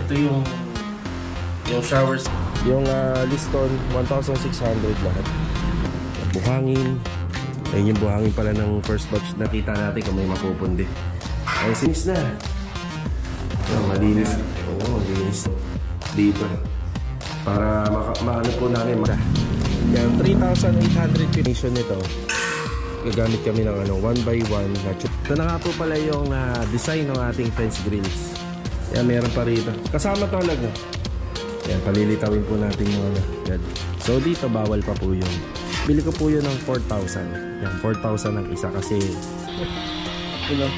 Ito yung showers. Yung Liston, 1,600 lahat. Buhangin. Ayun yung buhangin pala ng first batch. Nakita natin kung may mapupundi. Ay, sinis na. Malinis. Oo, malinis. Dito. Para maano po namin. Yan, 3,800 pination nito. Gagamit kami ng 1x1 na tube. Ito na nga po pala yung design ng ating fence grills. Yan, meron pa rito. Kasama to lag. Yan, palilitawin po natin yung yan. So dito bawal pa po yun. Bili ko po yun ng 4,000. Yan, 4,000 ang isa kasi you know,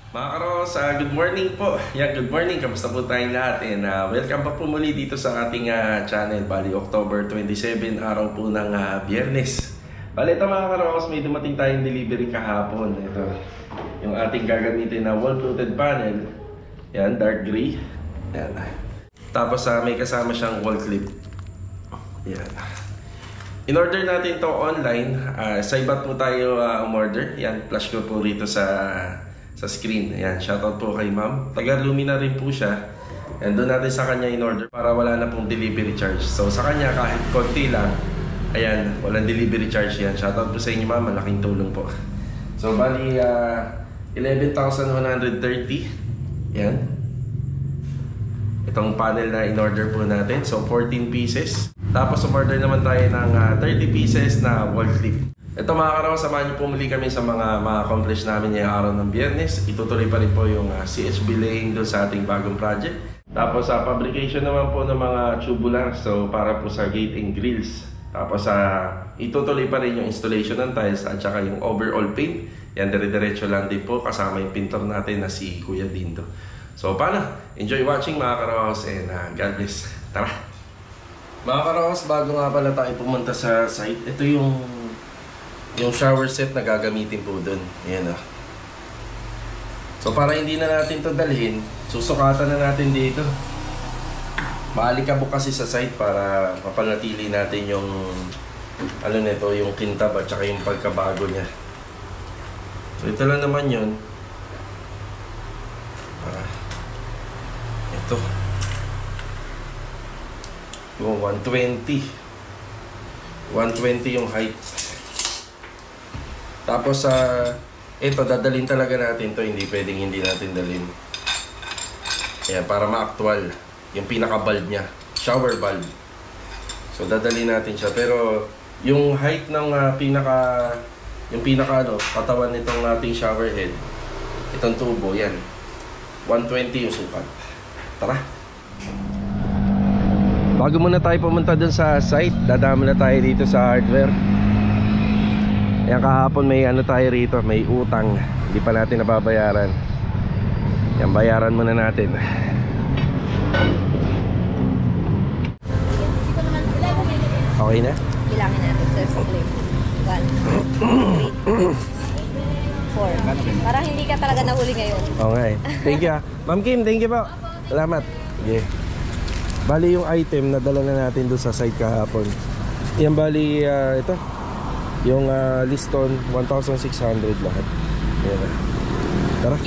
mga karos, good morning po. Yan, good morning. Kamusta po tayong lahat? And welcome pa po muli dito sa ating channel. Bali, October 27, araw po ng Biyernes. Bali, ito mga karos, may dumating tayong delivery kahapon. Ito, yung ating gagamitin na wall-fluted panel. Yan, dark gray. Yan. Tapos may kasama siyang wall clip. Yan. In-order natin to online. Sa iba po tayo umorder. Yan, flash ko po rito sa screen. Ayan, shoutout po kay ma'am. Taga-Lumina rin po siya. And doon natin sa kanya in-order para wala na pong delivery charge. So sa kanya kahit konti lang, ayan, walang delivery charge yan. Shoutout po sa inyo ma'am, malaking tulong po. So bali, 11,130. Ayan. Itong panel na in-order po natin. So 14 pieces. Tapos umorder naman tayo ng 30 pieces na wall clip. Ito mga karaw, samahan niyo po muli kami sa mga accomplish namin ngayong araw ng Biyernes. Itutuloy pa rin po yung CHB laying doon sa ating bagong project. Tapos sa fabrication naman po ng mga tubular, so para po sa gate and grills. Tapos itutuloy pa rin yung installation ng tiles at saka yung overall paint. Yan, dire-diretso lang din po kasama yung pintor natin na si Kuya Dindo. So paano? Enjoy watching mga karawas and God bless. Tara! Mga karawas, bago nga pala tayo pumunta sa site, ito yung shower set na gagamitin po dun. Ayan o. So para hindi na natin to dalhin, susukatan na natin dito. Maalikabok kasi sa site para mapanatili natin yung ano nito, yung kintab at saka yung pagkabago niya. So ito lang naman yun. Ito yung 120 yung height. Tapos ito dadalhin talaga natin to, hindi pwedeng hindi natin dalhin. Ayan, para ma-actual yung pinaka-bulb niya, shower bulb. So dadalhin natin siya, pero yung height ng pinaka katawan nitong ating shower head, itong tubo, yan 120 yung sukat. Tara. Bago muna tayo pumunta dun sa site, dadama na tayo dito sa hardware. Yan, kahapon may ano tayo rito, may utang, hindi pa natin nababayaran. Yan, bayaran muna natin. Okay na? Bilangin natin sir sa plate. 1, 3, 4. Parang hindi ka talaga nahuli ngayon. Okay, thank you. Ma'am Kim, thank you po. Salamat. Yeah. Bali yung item na dala na natin doon sa site kahapon. Yan, bali ito yung Liston, 1,600 lahat. Ayan. Tara,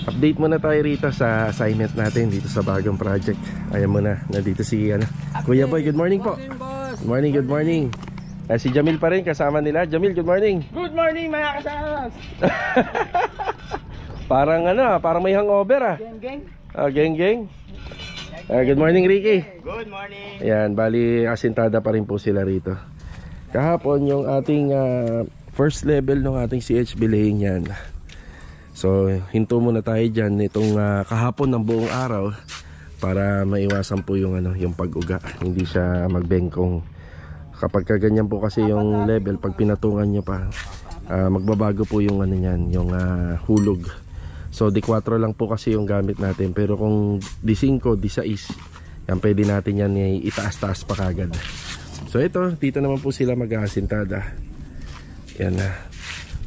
update muna tayo rito sa assignment natin dito sa bagong project. Ayan muna, nandito si Kuya Boy. Good morning po. Good morning, good morning. Si Jamil pa rin kasama nila. Jamil, good morning. Good morning mga kasamas. Parang parang may hangover Geng. Geng. Good morning, Ricky. Good morning. Ayan, bali asintada pa rin po sila rito. Kahapon yung ating first level ng ating CHB laying yan. So hinto muna tayo dyan nitong kahapon ng buong araw para maiwasan po yung yung pag-uga. Hindi siya magbengkong. Kapag kaganyan po kasi yung level, pag pinatungan nyo pa, magbabago po yung niyan, yung hulog. So D4 lang po kasi yung gamit natin, pero kung D5, D6, yan pwede natin yan itaas-taas pa kagad. So ito, dito naman po sila mag-aasintada. Yan na.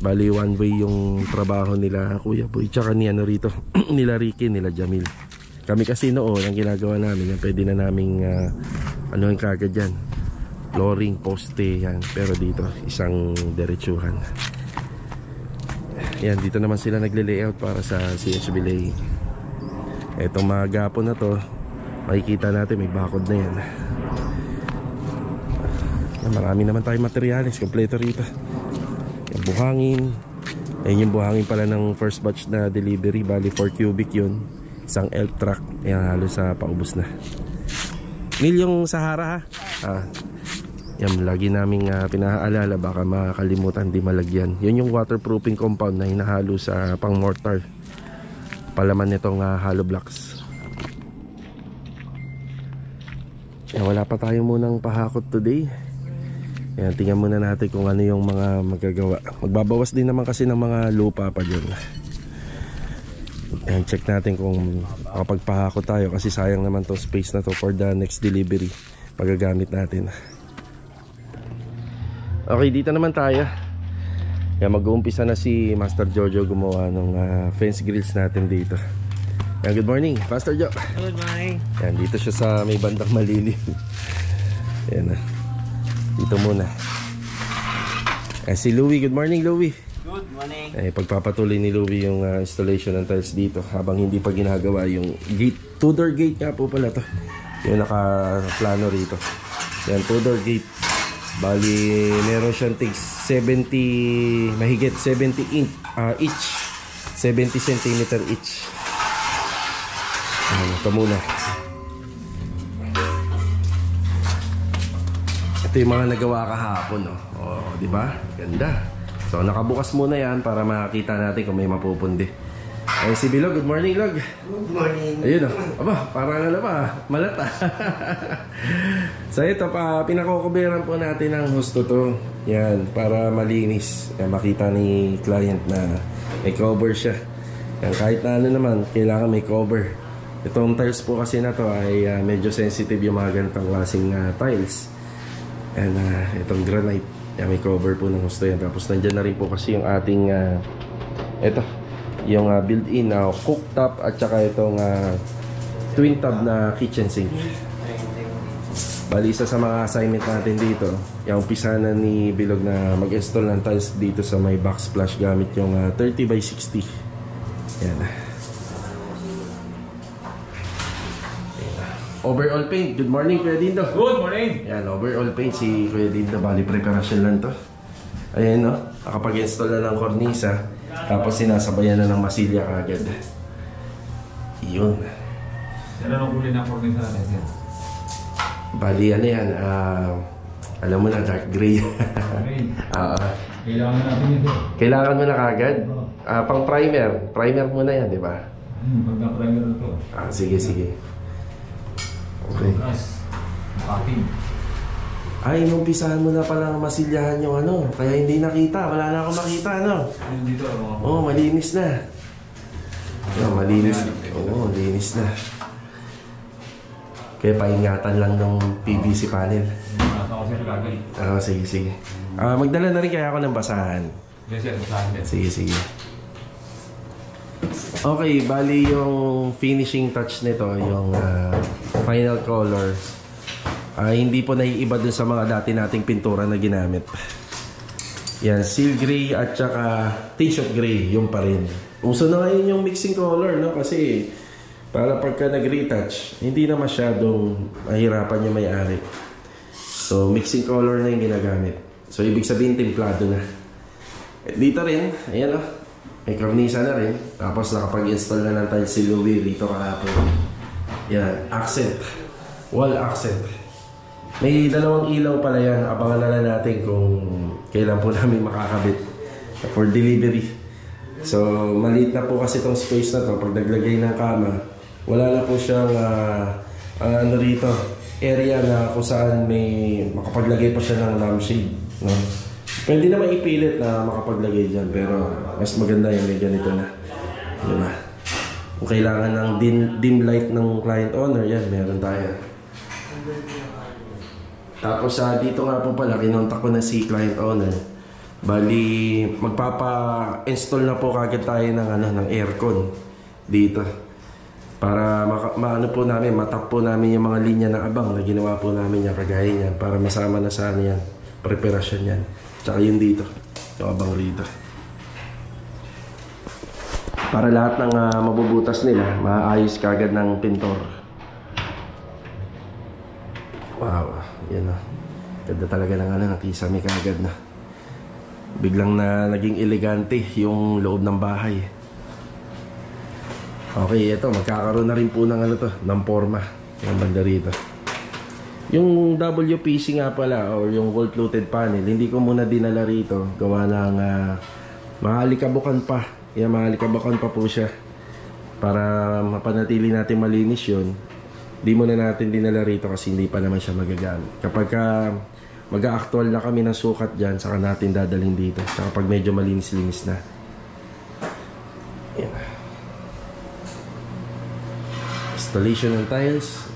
Bali one way yung trabaho nila Kuya Boy tsaka ni rito nila Ricky, nila Jamil. Kami kasi noon ang ginagawa namin, yan pwede na naming anuhin kagad yan, flooring, poste yan. Pero dito isang diretsuhan. Yan, dito naman sila nagle-layout para sa CHB laying. Etong mga gapon na to, makikita natin may bakod na yan. Marami naman tayong materials, kompleto rito. Yung buhangin. Ayun yung buhangin pala ng first batch na delivery. Bali 4 cubic yun. Isang elf truck. Ayan, halos sa paubos na. Neil, yung Sahara ha. Yan, lagi naming pinaalala, baka makakalimutan, di malagyan. Yun yung waterproofing compound na hinahalo sa pang mortar. Palaman nitong hollow blocks. Yan, wala pa tayo munang pahakot today. Yan, tingnan muna natin kung ano yung mga magagawa. Magbabawas din naman kasi ng mga lupa pa dyan. Yan, check natin kung makapagpahakot tayo, kasi sayang naman to space na to for the next delivery. Pagagamit natin. Okay, dito naman tayo. Yan, mag-uumpisa na si Master Jojo gumawa ng fence grills natin dito. Yan, good morning, Pastor Jo. Good morning. Yan, dito siya sa may bandang malilim. Yan na. Dito muna. Si Louie, good morning Louie. Good morning. Pagpapatuloy ni Louie yung installation ng tiles dito habang hindi pa ginagawa yung gate. Two-door gate nga po pala to. Yung naka-plano rito. Yan, two-door gate. Bali, meron siyang tig 70, mahigit 70 each. 70 cm each. Ito muna. Ito yung mga nagawa kahapon, no? Oh, di ba? Ganda. So, nakabukas muna yan para makita natin kung may mapupundi. Ay, si Bilog, good morning, Log. Good morning. Ayun, oh. Aba, parang ano pa, malat ah. So, ito pa, pinakukuberan po natin ng husto to. Yan, para malinis. Yan, makita ni client na may cover siya. Yan, kahit na ano naman, kailangan may cover. Itong tiles po kasi na to ay medyo sensitive yung mga ganitong klaseng tiles. And itong granite, yan, may cover po ng husto yan. Tapos nandyan na rin po kasi yung ating ito, yung built-in na cooktop at saka itong twin tub na kitchen sink. Bali, isa sa mga assignment natin dito, yung umpisa na ni Bilog na mag-install ng tiles dito sa may backsplash gamit yung 30x60. Yan. Overall paint. Good morning, Kuya Dindo. Good morning. Yan, overall paint si Kuya Dindo. Bali, preparasyon lang to. Ayan, no? Nakapag-install na ng kornisa. Tapos sinasabayan na ng masilya agad. Iyon. Ano ang kulay ng kornisa natin? Bali, ano yan? Alam mo na, dark gray. Kailangan natin ito. Kailangan mo na kagad? Pang primer. Primer muna yan, di ba? Pagka-primer ito. Sige, sige. Okay. Makating. Ay, inumpisahan mo na palang masilyahan yung ano. Kaya hindi nakita. Wala na akong makita, ano? Dito, Oo, malinis na. Malinis. Oo, malinis na. Kaya paingatan lang ng PVC panel. Sige, sige. Magdala na rin kaya ako ng basahan. Sige, sige. Okay, bali yung finishing touch nito, yung final color, hindi po naiiba dun sa mga dati nating pintura na ginamit. Yan, seal gray at saka t-shirt gray, yung pa rin. Uso na ngayon yung mixing color, no? Kasi para pagka nag-retouch, hindi na masyadong mahirapan yung may-ari. So, mixing color na yung ginagamit. So, ibig sabihin, templado na. Dito rin, ayan o. May kornisa na rin. Tapos nakapag-install na ng tiles si Louie rito kahapon. Yan, accent. Wall accent. May dalawang ilaw pala yan. Abangan na lang natin kung kailan po namin makakabit for delivery. So, maliit na po kasi itong space na to. Pag naglagay ng kama, wala na po siyang ano rito, area na kung saan may makapaglagay pa siya ng lampshade, no? Pwede naman ipilit na makapaglagay dyan, pero mas maganda yung may ganito na, diba? Kung kailangan ng dim light ng client owner, yan, meron tayo. Tapos dito nga po pala, kinontak ko na si client owner. Bali, magpapa-install na po kagad tayo ng, ng aircon dito. Para maano po namin, matap po namin yung mga linya ng abang na ginawa po namin yan, kagaya niyan, para masama na sa ano yan, preparasyon yan. Tsaka yun dito, yung abang rito. Para lahat ng mabubutas nila, maayos kagad ng pintor. Wow, yan o. Ganda talaga ng kisame kagad na. Biglang naging elegante yung loob ng bahay. Okay, ito magkakaroon na rin po ng ng forma yung banda rito. Yung WPC nga pala or yung wall fluted panel, hindi ko muna dinala rito. Gawa ng mahalikabukan pa. Yan, mahalikabukan pa po siya. Para mapanatili natin malinis yun, di muna natin dinala rito kasi hindi pa naman siya magagamit. Kapag mag-a-actual na kami ng sukat dyan, saka natin dadalhin dito. Saka pag medyo malinis-linis na. Yan. Installation ng tiles,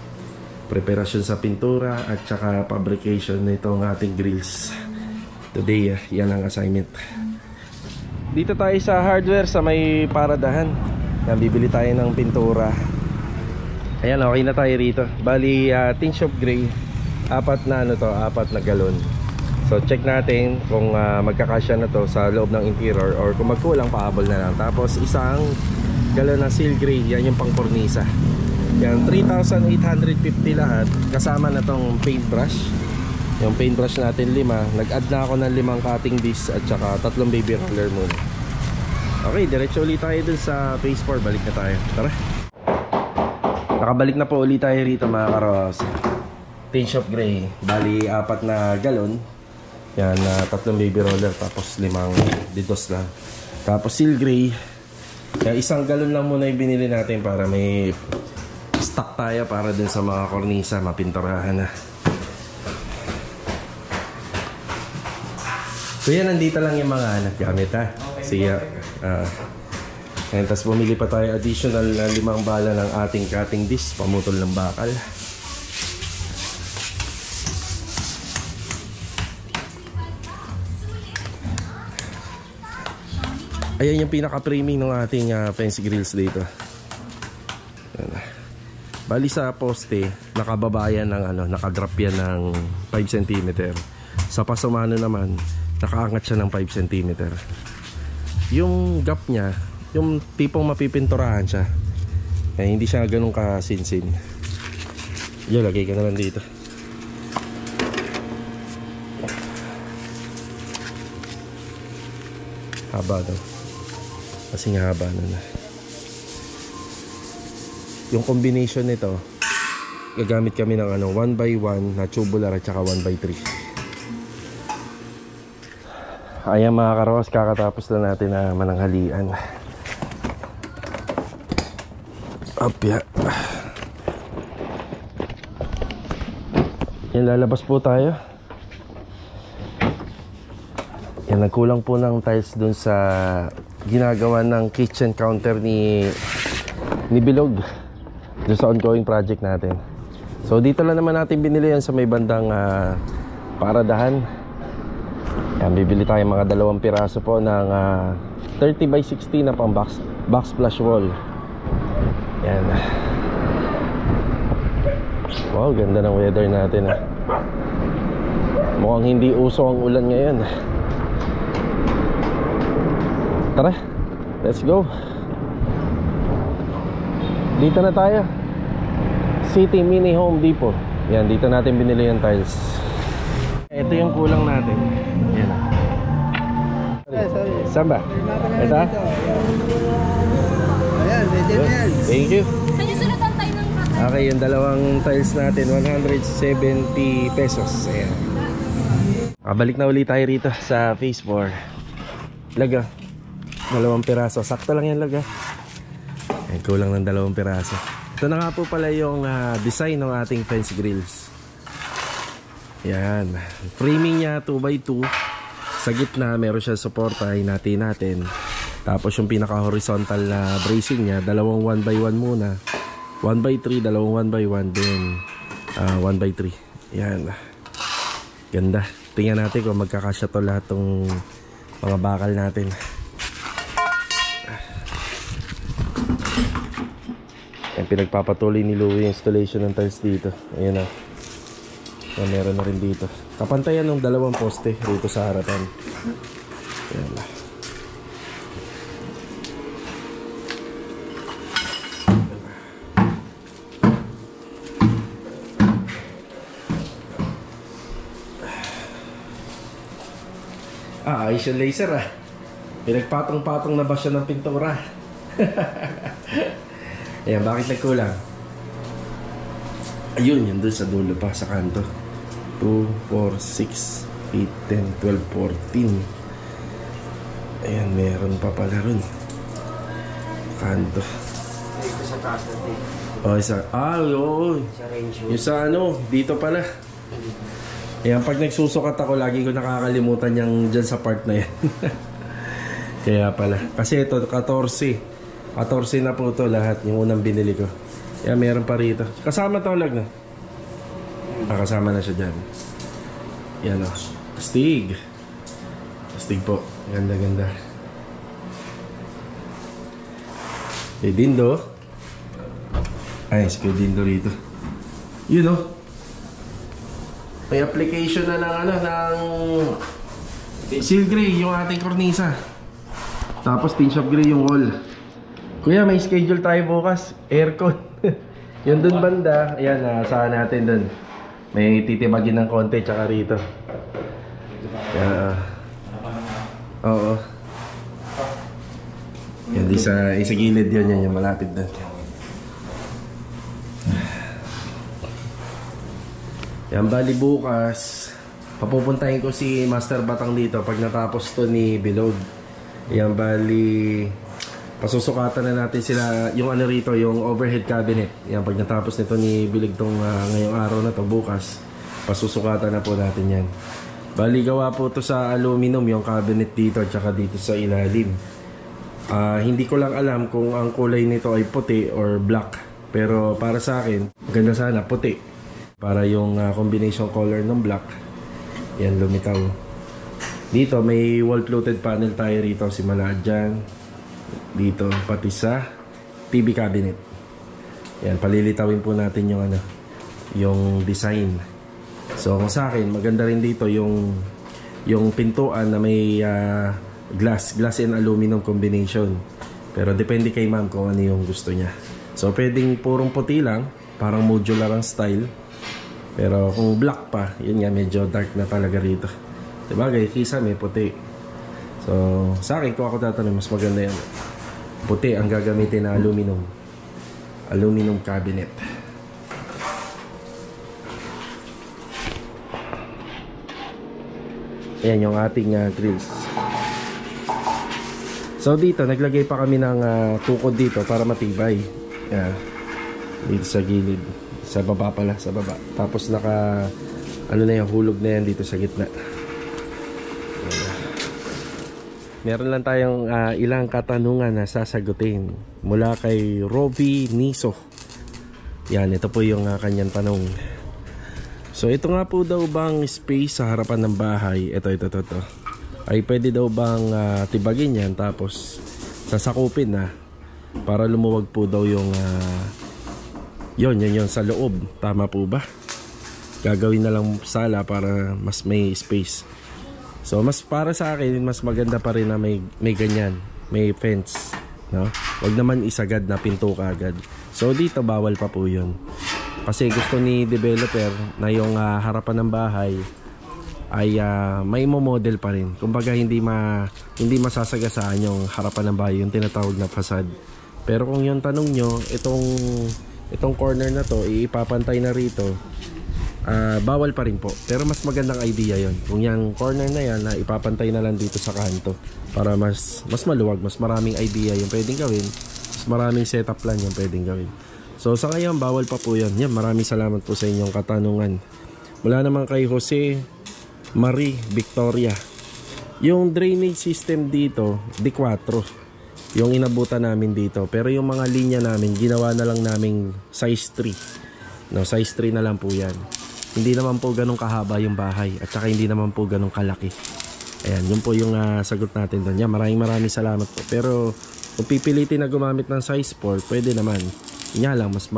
preparasyon sa pintura, at saka fabrication na itong ating grills. Today, yan ang assignment. Dito tayo sa hardware sa may paradahan. Yan, bibili tayo ng pintura. Ayan, okay na tayo rito. Bali, tin shop gray. Apat na galon. So check natin kung magkakasya na to sa loob ng interior, or kung magkulang, pahabol na lang. Tapos isang galon ng seal gray, yan yung pang kornisa. Yan, 3,850 lahat. Kasama na tong paintbrush. Yung paintbrush natin 5. Nag-add na ako ng 5 cutting disc at saka 3 baby roller muna. Okay, diretso ulit tayo dun sa phase 4. Balik na tayo. Tara. Nakabalik na po ulit tayo rito mga karos. Tin shop gray. Bali 4 na galon. Yan, 3 baby roller. Tapos 5 didos lang. Tapos seal gray. Yan, 1 galon lang muna yung binili natin para may stock tayo para dun sa mga kornisa, mapinturahan na. So yan, nandito lang yung mga gamit ha. Siya. Tapos bumili pa tayo additional na 5 bala ng ating cutting disc, pamutol ng bakal. Ayan yung pinaka-framing ng ating fence grills dito. Bali sa poste, nakababayan ng nakadrap yan ng 5 cm. Sa pasumano naman, nakaangat siya ng 5 cm. Yung gap niya, yung tipong mapipinturahan siya, hindi siya ganun kasinsin. Yan, lagay ka naman dito. Haba daw. Kasing haba na. Yung combination nito, gagamit kami ng 1x1 na tubular at saka 1x3. Ayan mga karos, kakatapos na natin na mananghalian. Apya. Yan, lalabas po tayo. Yan, nagkulang po ng tiles dun sa ginagawa ng kitchen counter ni Bilog doon sa ongoing project natin. So dito lang naman natin binili yan sa may bandang paradahan. Yan, bibili tayo mga 2 piraso po ng 30x60 na pang box flush wall. Yan. Wow, ganda ng weather natin Mukhang hindi uso ang ulan ngayon. Tara, let's go. Dito na tayo. City Mini Home Depot. Yan, dito natin binili yung tiles. Ito yung kulang natin. Yan. Saan ba? Ito? Ayan, yan. Thank you. Sanusunutan tayo ng kata. Okay, yung 2 tiles natin, 170 pesos. Ayan. Balik na ulit tayo rito sa phase 4. Laga. 2 piraso. Sakto lang yan, laga. Ayan, kulang ng 2 piraso. Ito na nga po pala yung design ng ating fence grills. Yan. Framing niya 2x2. Sa gitna meron siya suporta, hinati natin. Tapos yung pinaka horizontal na bracing niya, 2 1x1 muna, 1x3, 2 1x1, then 1x3. Yan. Ganda. Tingnan natin kung magkakasya to lahat ng mga bakal natin. Yan, pinagpapatuloy ni Louie yung installation ng tiles dito. Ayan na. Meron na rin dito. Kapantayan ng 2 poste dito sa harapan. Ayan na. Ayos yung laser ah. Pinagpatong-patong na ba siya ng pintura? Ayan, bakit nagkulang? Ayun, yun doon sa dulo pa, sa kanto. 2, 4, 6, 8, 10, 12, 14. Ayan, meron pa pala ron. Kanto. Ito sa taas natin. Oh, isa. Oo. Sa range. Yung sa ano, dito pala. Ayan, pag nagsusukat ako, lagi ko nakakalimutan yung dyan sa part na yan. Kaya pala. Kasi ito, 14. 14 na po ito lahat, yung unang binili ko. Kaya meron pa rito. Kasama tawag na. Kasama na siya dyan. Yan o. Astig. Astig po. Ganda-ganda. Dindo. Ay, si Dindo rito. Yun o. May application na ng ano, ng seal gray yung ating kornisa. Tapos tin shop gray yung wall. Kuya, may schedule tayo bukas. Aircon. Yun dun banda. Ayan, saan natin dun. May titibagin ng konti tsaka rito. Kaya, oo. Yan, di sa gilid yun, yan yung malapit dun. Yan, bali bukas papupuntahin ko si Master Batang dito pag natapos to ni Bilog. Yan, bali pasusukatan na natin sila yung ano rito, yung overhead cabinet. Yan, pag natapos nito ni Bilog tong ngayong araw na to, bukas pasusukatan na po natin yan. Bali gawa po to sa aluminum yung cabinet dito at saka dito sa ilalim. Hindi ko lang alam kung ang kulay nito ay puti or black, pero para sa akin ganda sana puti. Para yung combination color ng black. Yan, lumitaw. Dito may wall fluted panel tayo rito. Simula dyan. Dito pati sa TV cabinet. Yan, palilitawin po natin yung ano, yung design. So kung sa akin maganda rin dito yung pintuan na may glass and aluminum combination. Pero depende kay ma'am kung ano yung gusto niya. So pwedeng purong puti lang, parang modular ang style. Pero kung black pa, yun nga, medyo dark na talaga rito. Sabagay, kisa may puti. So, sa akin, kung ako tatanong, mas maganda yan. Puti ang gagamitin na aluminum. Aluminum cabinet. Ayan yung ating grills. So, dito, naglagay pa kami ng tukod dito para matibay. Ayan. Dito sa gilid. Sa baba pala, sa baba. Tapos naka ano na yung hulog na yan dito sa gitna. Meron lang tayong ilang katanungan na sasagutin mula kay Rovi Niso. Yan, ito po yung kanyang tanong. So ito nga po daw bang space sa harapan ng bahay, ito ay pwede daw bang tibagin yan tapos sasakupin na para lumuwag po daw yung yun sa loob. Tama po ba? Gagawin na lang sala para mas may space. So mas para sa akin, mas maganda pa rin na may ganyan, may fence, no? Wag naman isagad na pinto kaagad. So dito bawal pa po yun. Kasi gusto ni developer na yung harapan ng bahay ay may model pa rin. Kumbaga hindi masasagasaan yung harapan ng bahay, yung tinatawag na facade. Pero kung yung tanong nyo, itong corner na to ipapantay na rito, bawal pa rin po. Pero mas magandang idea yon. Kung yung corner na yan na ipapantay na lang dito sa kanto para mas maluwag, mas maraming idea yung pwedeng gawin, mas maraming setup plan yung pwedeng gawin. So sa ngayon bawal pa po yan. Yan, maraming salamat po sa inyong katanungan. Mula naman kay Jose Marie Victoria, yung drainage system dito D4 yung inabutan namin dito, pero yung mga linya namin ginawa na lang namin size 3, no, size 3 na lang po yan. Hindi naman po ganun kahaba yung bahay at saka hindi naman po ganun kalaki. Ayan, yun po yung sagot natin doon. Yan, maraming salamat po. Pero kung pipilitin na gumamit ng size 4, pwede naman. Yan lang, mas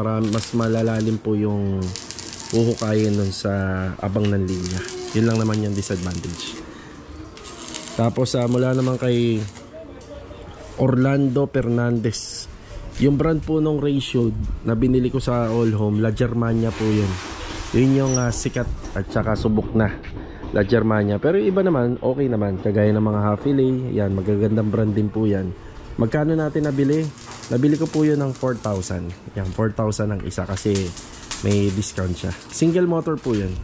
malalalim po yung huhukayin doon sa abang ng linya. Yun lang naman yung disadvantage. Tapos mula naman kay Orlando Fernandez, yung brand po nung ratio na binili ko sa All Home, La Germania po yun. Yun yung sikat at saka subok na. La Germania. Pero yung iba naman, okay naman. Kagaya ng mga half fillet. Yan, magagandang brand din po yan. Magkano natin nabili? Nabili ko po yun ng 4,000. Yan, 4,000 ang isa kasi may discount siya. Single motor po yun.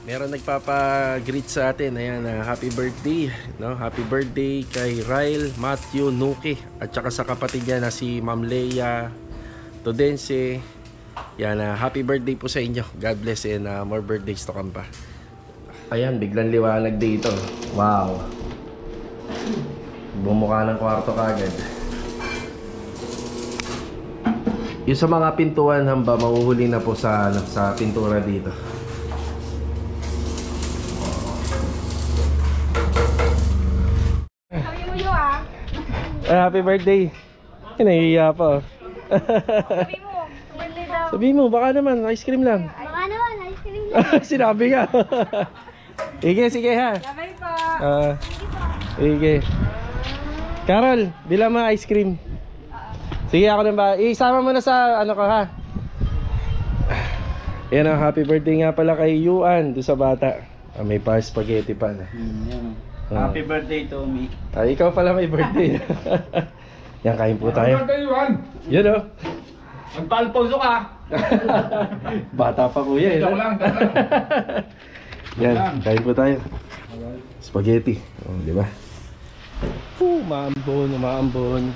Meron nagpapa-greet sa atin. Ayan, happy birthday. No? Happy birthday kay Ryle, Matthew, Nuki. At saka sa kapatid niya na si Ma'am Leia Todense. Yan, happy birthday po sa inyo. God bless and more birthdays to come pa. Ayan, biglang liwanag dito. Wow. Bumukha ng kwarto kagad. Yung sa mga pintuan hamba, mahuhuli na po sa pintura dito. Happy birthday. Nahihiya pa. Sabi mo, baka naman, ice cream lang. Baka naman, ice cream lang. Sinabi nga. Sige ha. Sabay po. Sige. Carol, bilang mo ice cream. Sige, ako na ba? Isama mo na sa ano ko ha. Yan ang happy birthday nga pala kay Yuan, doon sa bata. May pa spaghetti pa na. Happy birthday to me. Ikaw pala may birthday. Yan, kain po tayo. Yun o. Magpa-Alfonso ka. Bata pa kuya eh. Joke lang. Yan, kain po tayo. Spaghetti. Oh, di ba? Maambon.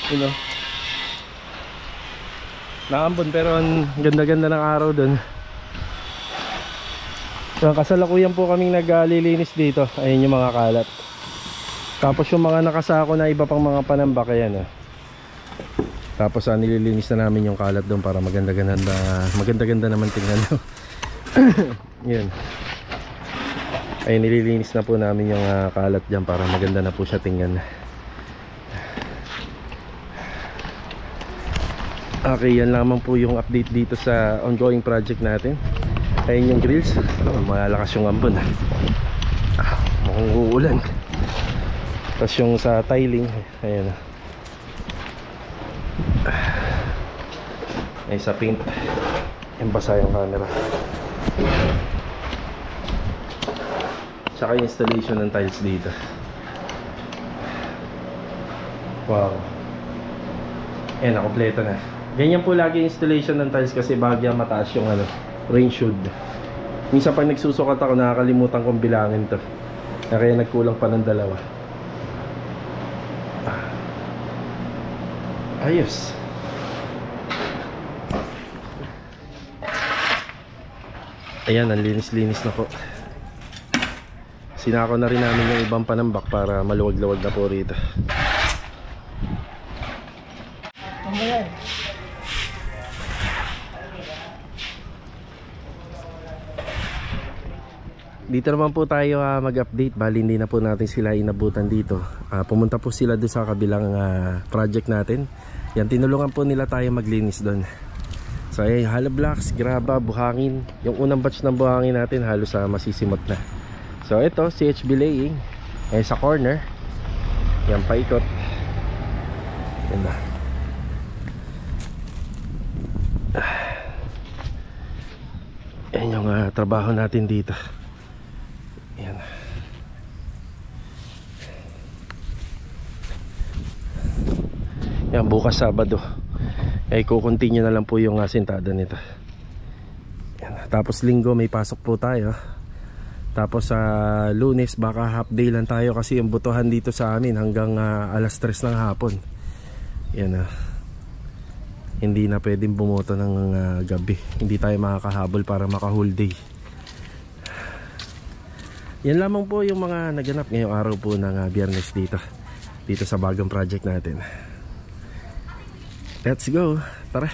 You know. Naambon pero ang ganda-ganda ng araw doon. Kasalukuyan po kaming naglilinis dito. Ayun yung mga kalat. Tapos yung mga nakasako na iba pang mga panambak, ayan. Tapos nililinis na namin yung kalat doon para maganda-ganda naman tingnan. Yan. Ay nililinis na po namin yung kalat dyan para maganda na po siya tingnan. Okay, yan lamang po yung update dito sa ongoing project natin. Ayun yung grills. Malakas yung ambon. Mukhang uulan. Tapos yung sa tiling, ayan. Ay sa paint. Yung basa yung camera. Tsaka yung installation ng tiles dito. Wow. Ayan, nakompleto na. Ganyan po lagi yung installation ng tiles kasi bagya mataas yung rain shield. Minsan pag nagsusukat ako nakakalimutan kong bilangin to. Kaya nagkulang pa ng dalawa. Ayos. Ayan, ang linis-linis na po. Sinako na rin namin yung ibang panambak para maluwag-luwag na po rito. Dito naman po tayo mag-update. Bali hindi na po natin sila inabutan dito. Pumunta po sila doon sa kabilang project natin. Yan, tinulungan po nila tayo maglinis doon. So ayun, hollow blocks, graba, buhangin. Yung unang batch ng buhangin natin halos masisimot na. So ito, CHB laying. Sa corner. Yan, paikot. Yan na. Yan yung trabaho natin dito. Yan. Yan, bukas Sabado kukontinue na lang po yung sintada nito. Yan. Tapos Linggo may pasok po tayo. Tapos sa Lunes baka half day lang tayo kasi yung butuhan dito sa amin hanggang alas 3 ng hapon. Yan. Hindi na pwedeng bumoto ng gabi. Hindi tayo makakahabol para maka whole day. Yan lamang po yung mga naganap ngayong araw po ng Biyernes dito sa bagong project natin. Let's go. Tara.